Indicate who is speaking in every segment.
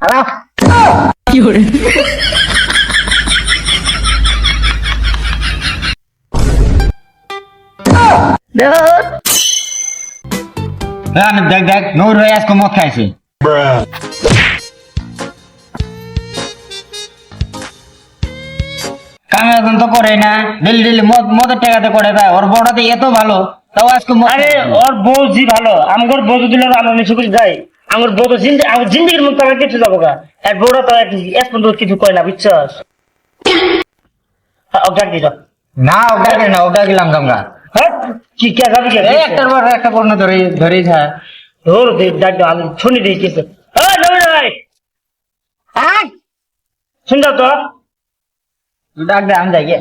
Speaker 1: Hello
Speaker 2: কি করে
Speaker 1: দেখ দেখ নূর ভাই আজকে মদ খাইছে কামে এখন তো করে না ডেলি ডেলি মদের টাকাতে করে দেয় ওর বড়াতে এত ভালো তাও আজকে
Speaker 3: আরে ওর বউ জি ভালো আমার বউ দিল আমার নিচে করে যাই আমার বউ তো আমার জিন্দিগির মধ্যে আমার কিছু যাবো গা আর বউরা তো এক পর্যন্ত কিছু কয় না বুঝছস ডাক দিল
Speaker 1: না ওটা না ওটা গেলাম আমরা
Speaker 3: হ্যাঁ কি কে যাবি কে
Speaker 1: একটার পর একটা পণ্য ধরেই যায়
Speaker 3: ধর দে ডাক দাও আমি শুনি দিই কিছু হ্যাঁ নবীন ভাই হ্যাঁ শুন যাও তো
Speaker 1: ডাক দে আমি যাই গে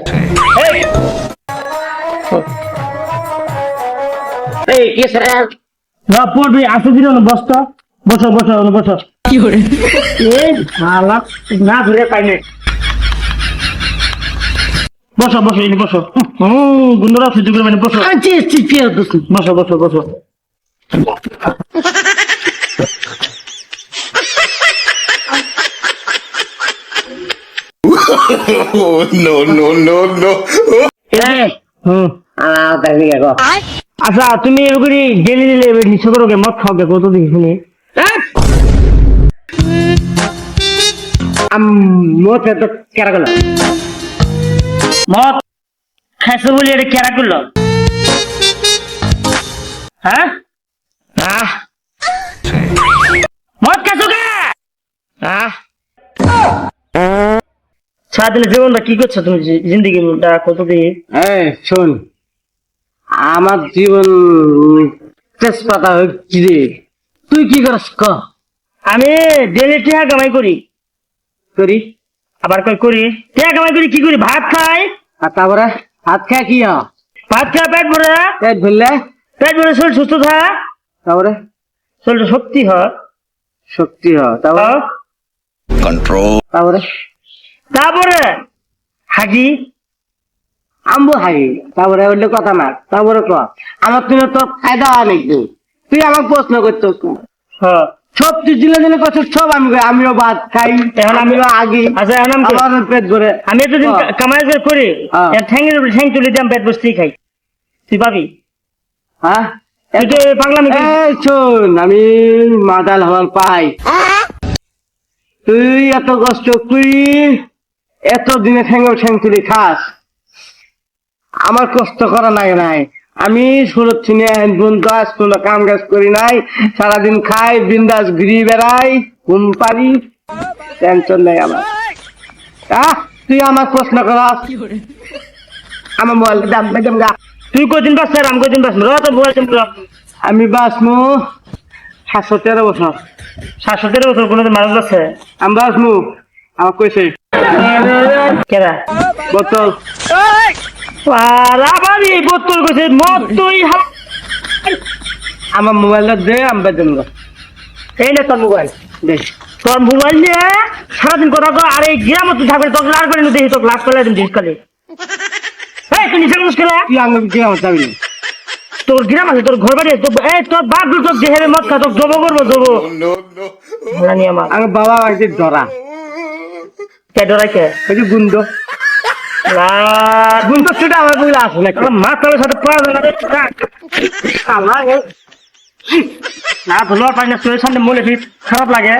Speaker 3: এই কি স্যার না পড়বি আসো দিন বসতো বসো বসো বসো
Speaker 2: কি করে
Speaker 3: এই শালা না ধরে পাইনি বসো বসো এই বসো গুন্ডরা সুযোগ করে মানে বসো বসো বসো বসো
Speaker 4: Oh, no, no, no, no.
Speaker 3: আচ্ছা তুমি এরকম গেলি দিলে নিশ্চয় করো মদ খাও গে কত দিন শুনি মদ তো কেরা গেল মদ খাইছো বলি এটা কেরা করলো হ্যাঁ মদ খাইছো কে সারাদিনে জীবনটা কি করছো তুমি জিন্দিগিটা কতদিন
Speaker 5: শোন আমার জীবন তেজপাতা হচ্ছে রে তুই কি করস ক
Speaker 3: আমি ডেলি টিয়া কামাই করি
Speaker 5: করি
Speaker 3: আবার কই করি টিয়া কামাই করি কি করি ভাত খাই
Speaker 5: আর তারপরে হাত খায় কি হয়?
Speaker 3: ভাত খাই পেট ভরে
Speaker 5: পেট ভরলে
Speaker 3: শরীর সুস্থ থাক
Speaker 5: তারপরে
Speaker 3: শরীর শক্তি হয়
Speaker 5: শক্তি হয় তারপরে তারপরে
Speaker 3: তারপরে হাজি
Speaker 5: আম্বু হাই তারপরে ওইটা কথা না তারপরে ক আমার তুমি তো ফায়দা হয় নাকি তুই আমাকে প্রশ্ন করতো
Speaker 3: হ্যাঁ
Speaker 5: সব তুই দিলে দিলে কত সব আমি আমিও ভাত খাই
Speaker 3: এখন
Speaker 5: আমিও আগে
Speaker 3: আচ্ছা এখন আমি
Speaker 5: আমার পেট ভরে
Speaker 3: আমি এতদিন কামাই করে করি
Speaker 5: হ্যাঁ।
Speaker 3: ঠ্যাংয়ের উপরে ঠ্যাং তুলে দিয়ে আমি পেট বসতেই খাই তুই পাবি
Speaker 5: হ্যাঁ
Speaker 3: তুই তো পাগলামি করিস।
Speaker 5: এই শোন আমি মাদাল হওয়ার পাই তুই এত কষ্ট করি এত দিনে ঠ্যাং তুলি খাস আমার কষ্ট করা নাই নাই আমি সুরত ছিনে বন্ধু আজ কোনো কাম কাজ করি নাই সারাদিন খাই বিন্দাস ঘুরি বেড়াই ঘুম পারি টেনশন নেই আমার তুই আমার প্রশ্ন করাস আমার মোবাইল দাম বেদম গা
Speaker 3: তুই কদিন বাস স্যার আমি কদিন বাস তো বলছেন
Speaker 5: আমি বাসমু 713 বছর
Speaker 3: 713 বছর কোনোদিন মানুষ আছে
Speaker 5: আমি বাসমু আমার কইছে
Speaker 3: কেরা
Speaker 5: বোতল
Speaker 3: আর আবার এই বোতল কইছে মদ তুই
Speaker 5: আমার মোবাইলটা দে আমি বেদম গা
Speaker 3: এই না তোর মোবাইল
Speaker 5: দে
Speaker 3: তোর মোবাইল নিয়ে সারাদিন কথা কো আর এই গ্রামে তুই থাকবে তোর লাল করে দেখি তোর লাভ করে দিন ডিসকালে এই তুই নিচে মুশকিল
Speaker 5: তুই আঙ্গুল কি আমার যাবি না
Speaker 3: তোর গ্রাম আছে তোর ঘর বাড়ি তো এই তোর বাপ তোর দেহের মদ খা তোর জব করবো জব
Speaker 4: No, no.
Speaker 3: জানি আমার
Speaker 5: আমার বাবা আমাকে ধরা
Speaker 3: কে ডরাইছে
Speaker 5: ওই যে গুন্ড
Speaker 3: না
Speaker 5: গুন্ড সেটা আমার বলে আসে না
Speaker 3: মাথার সাথে পড়া না না ধুলোর পানি চোরের সামনে মনে ফিট খারাপ লাগে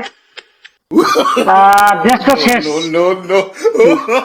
Speaker 3: দেশ তো শেষ
Speaker 4: No, no, no.